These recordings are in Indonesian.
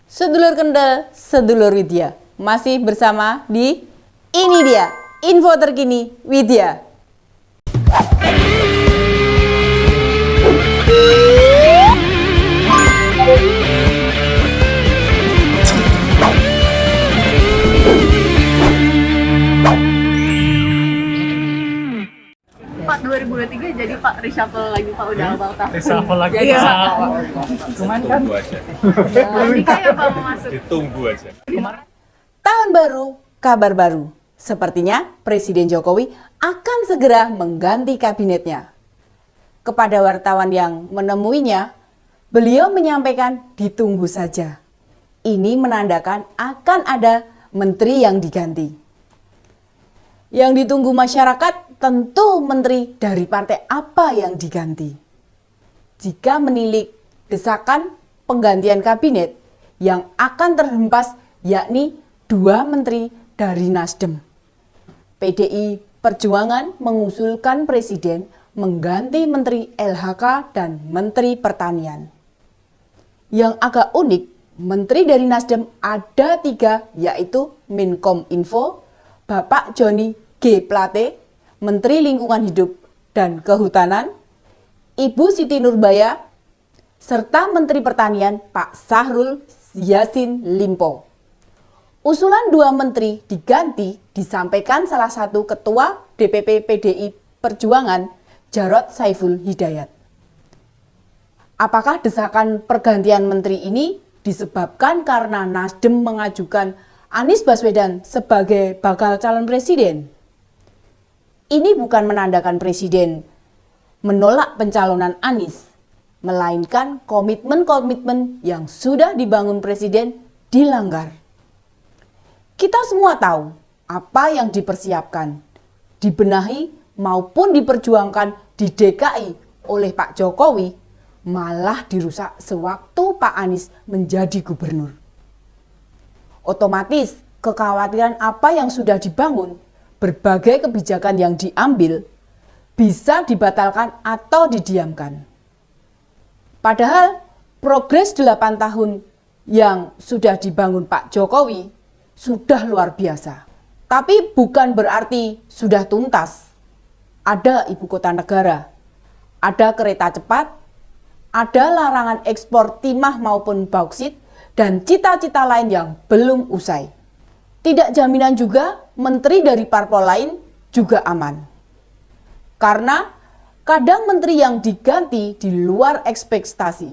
Sedulur Kendal, sedulur Widya, masih bersama di Ini Dia, info terkini Widya. Pak 2023 jadi Pak reshuffle lagi Pak udah abang tahun. Reshuffle lagi Iya. Cuman kan Tunggu aja. Nikah ya Pak mau masuk. Ditunggu aja. Tahun baru, kabar baru. Sepertinya Presiden Jokowi akan segera mengganti kabinetnya. Kepada wartawan yang menemuinya, beliau menyampaikan ditunggu saja. Ini menandakan akan ada menteri yang diganti. Yang ditunggu masyarakat tentu menteri dari partai apa yang diganti. Jika menilik desakan penggantian kabinet yang akan terhempas yakni 2 menteri dari Nasdem. PDI Perjuangan mengusulkan Presiden mengganti Menteri LHK dan Menteri Pertanian. Yang agak unik, menteri dari Nasdem ada 3 yaitu Menkominfo, Bapak Joni G. Plate, Menteri Lingkungan Hidup dan Kehutanan, Ibu Siti Nurbaya, serta Menteri Pertanian Pak Syahrul Yassin Limpo. Usulan 2 menteri diganti disampaikan salah satu Ketua DPP PDI Perjuangan, Jarod Saiful Hidayat. Apakah desakan pergantian menteri ini disebabkan karena Nasdem mengajukan Anies Baswedan sebagai bakal calon presiden? Ini bukan menandakan Presiden menolak pencalonan Anies, melainkan komitmen-komitmen yang sudah dibangun Presiden dilanggar. Kita semua tahu apa yang dipersiapkan, dibenahi maupun diperjuangkan di DKI oleh Pak Jokowi, malah dirusak sewaktu Pak Anies menjadi gubernur. Otomatis kekhawatiran apa yang sudah dibangun, berbagai kebijakan yang diambil bisa dibatalkan atau didiamkan. Padahal progres 8 tahun yang sudah dibangun Pak Jokowi sudah luar biasa. Tapi bukan berarti sudah tuntas. Ada ibu kota negara, ada kereta cepat, ada larangan ekspor timah maupun bauksit, dan cita-cita lain yang belum usai. Tidak jaminan juga menteri dari parpol lain juga aman. Karena kadang menteri yang diganti di luar ekspektasi.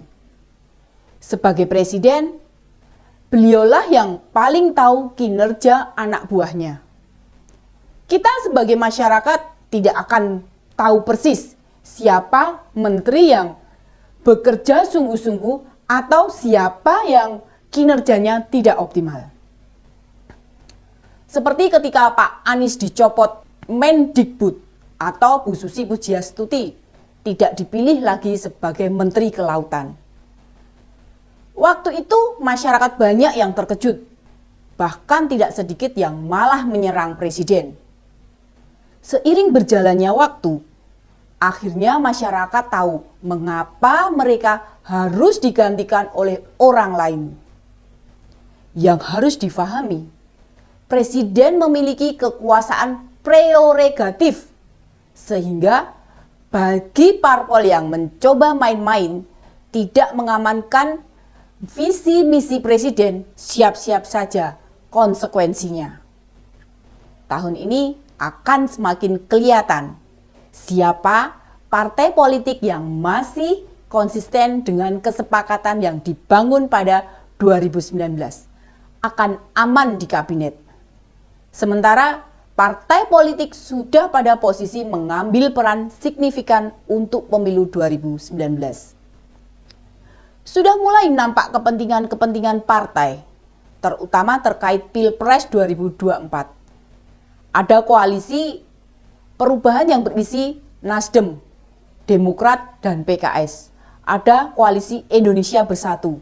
Sebagai presiden, beliaulah yang paling tahu kinerja anak buahnya. Kita sebagai masyarakat tidak akan tahu persis siapa menteri yang bekerja sungguh-sungguh atau siapa yang kinerjanya tidak optimal. Seperti ketika Pak Anies dicopot Mendikbud atau Bu Susi Pujiastuti tidak dipilih lagi sebagai Menteri Kelautan. Waktu itu masyarakat banyak yang terkejut, bahkan tidak sedikit yang malah menyerang Presiden. Seiring berjalannya waktu, akhirnya masyarakat tahu mengapa mereka harus digantikan oleh orang lain. Yang harus difahami, Presiden memiliki kekuasaan prerogatif, sehingga bagi parpol yang mencoba main-main tidak mengamankan visi misi Presiden, siap-siap saja konsekuensinya. Tahun ini akan semakin kelihatan siapa partai politik yang masih konsisten dengan kesepakatan yang dibangun pada 2019 akan aman di kabinet. Sementara partai politik sudah pada posisi mengambil peran signifikan untuk pemilu 2019. Sudah mulai nampak kepentingan-kepentingan partai, terutama terkait Pilpres 2024. Ada koalisi perubahan yang berisi Nasdem, Demokrat, dan PKS. Ada koalisi Indonesia Bersatu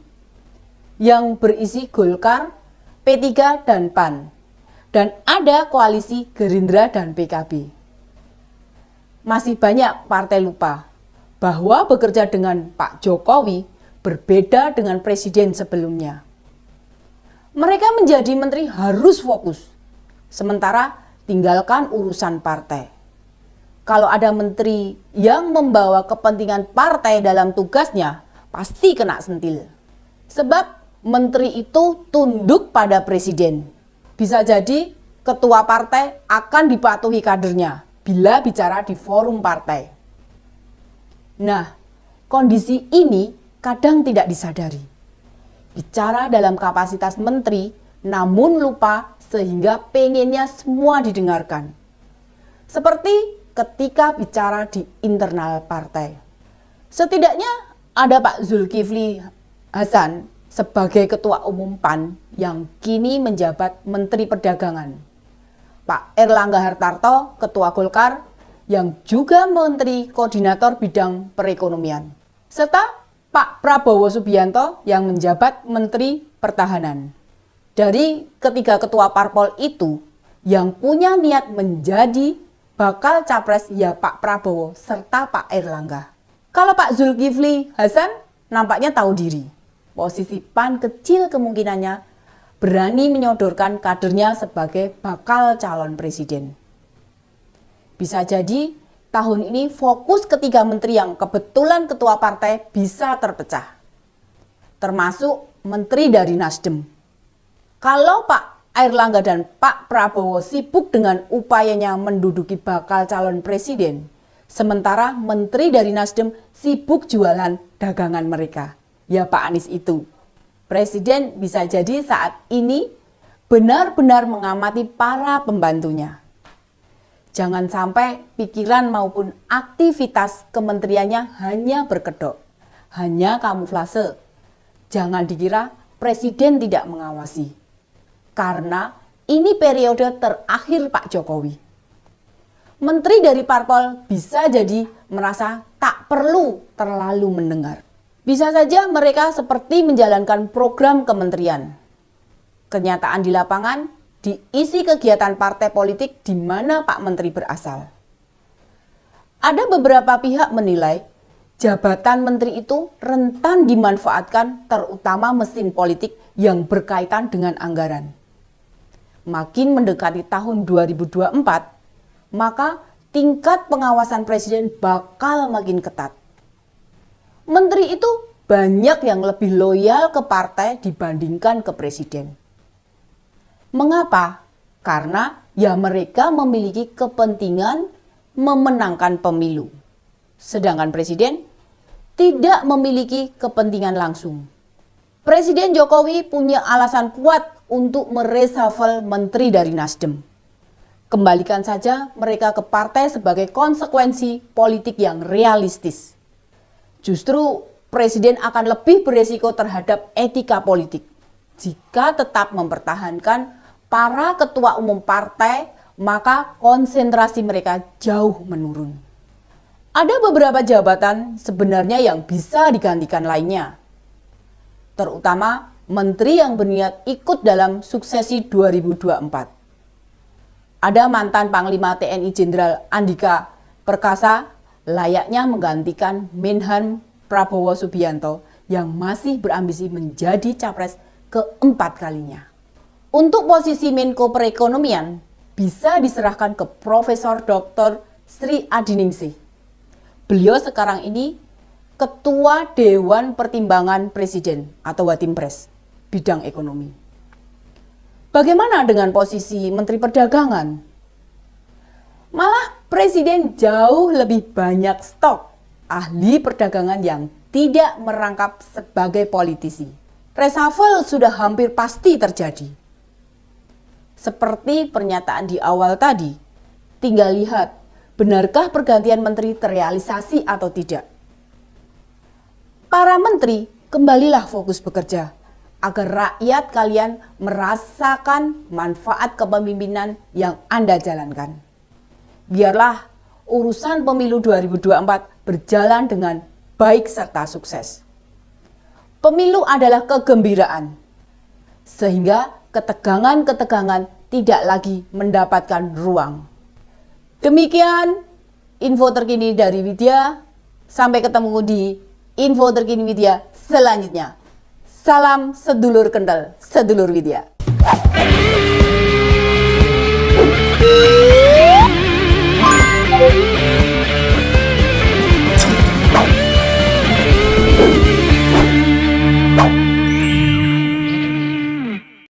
yang berisi Golkar, P3, dan PAN. Dan ada koalisi Gerindra dan PKB. Masih banyak partai lupa bahwa bekerja dengan Pak Jokowi berbeda dengan presiden sebelumnya. Mereka menjadi menteri harus fokus, sementara tinggalkan urusan partai. Kalau ada menteri yang membawa kepentingan partai dalam tugasnya, pasti kena sentil. Sebab menteri itu tunduk pada presiden. Bisa jadi ketua partai akan dipatuhi kadernya bila bicara di forum partai. Nah, kondisi ini kadang tidak disadari. Bicara dalam kapasitas menteri, namun lupa sehingga pengennya semua didengarkan. Seperti ketika bicara di internal partai. Setidaknya ada Pak Zulkifli Hasan sebagai Ketua Umum PAN yang kini menjabat Menteri Perdagangan. Pak Erlangga Hartarto, Ketua Golkar, yang juga Menteri Koordinator Bidang Perekonomian. Serta Pak Prabowo Subianto yang menjabat Menteri Pertahanan. Dari ketiga ketua parpol itu, yang punya niat menjadi bakal capres ya Pak Prabowo serta Pak Erlangga. Kalau Pak Zulkifli Hasan nampaknya tahu diri. Posisi PAN kecil kemungkinannya berani menyodorkan kadernya sebagai bakal calon presiden. Bisa jadi tahun ini fokus ketiga menteri yang kebetulan ketua partai bisa terpecah. Termasuk menteri dari Nasdem. Kalau Pak Erlangga dan Pak Prabowo sibuk dengan upayanya menduduki bakal calon presiden, sementara menteri dari Nasdem sibuk jualan dagangan mereka. Ya Pak Anies itu. Presiden bisa jadi saat ini benar-benar mengamati para pembantunya. Jangan sampai pikiran maupun aktivitas kementeriannya hanya berkedok, hanya kamuflase. Jangan dikira presiden tidak mengawasi. Karena ini periode terakhir Pak Jokowi. Menteri dari parpol bisa jadi merasa tak perlu terlalu mendengar. Bisa saja mereka seperti menjalankan program kementerian. Kenyataan di lapangan diisi kegiatan partai politik di mana Pak Menteri berasal. Ada beberapa pihak menilai jabatan menteri itu rentan dimanfaatkan terutama mesin politik yang berkaitan dengan anggaran. Makin mendekati tahun 2024, maka tingkat pengawasan presiden bakal makin ketat. Menteri itu banyak yang lebih loyal ke partai dibandingkan ke presiden. Mengapa? Karena ya mereka memiliki kepentingan memenangkan pemilu. Sedangkan presiden tidak memiliki kepentingan langsung. Presiden Jokowi punya alasan kuat untuk mereshuffle menteri dari Nasdem. Kembalikan saja mereka ke partai sebagai konsekuensi politik yang realistis. Justru presiden akan lebih beresiko terhadap etika politik jika tetap mempertahankan para ketua umum partai, maka konsentrasi mereka jauh menurun. Ada beberapa jabatan sebenarnya yang bisa digantikan lainnya. Terutama menteri yang berniat ikut dalam suksesi 2024. Ada mantan Panglima TNI Jenderal Andika Perkasa layaknya menggantikan Menhan Prabowo Subianto yang masih berambisi menjadi capres keempat kalinya. Untuk posisi Menko Perekonomian bisa diserahkan ke Profesor Dr. Sri Adiningsih. Beliau sekarang ini Ketua Dewan Pertimbangan Presiden atau Watimpres bidang ekonomi. Bagaimana dengan posisi Menteri Perdagangan? Malah Presiden jauh lebih banyak stok ahli perdagangan yang tidak merangkap sebagai politisi. Reshuffle sudah hampir pasti terjadi. Seperti pernyataan di awal tadi, tinggal lihat benarkah pergantian menteri terrealisasi atau tidak. Para menteri kembalilah fokus bekerja agar rakyat kalian merasakan manfaat kepemimpinan yang Anda jalankan. Biarlah urusan pemilu 2024 berjalan dengan baik serta sukses. Pemilu adalah kegembiraan, sehingga ketegangan-ketegangan tidak lagi mendapatkan ruang. Demikian info terkini dari Widya. Sampai ketemu di info terkini Widya selanjutnya. Salam sedulur kental, sedulur Widya.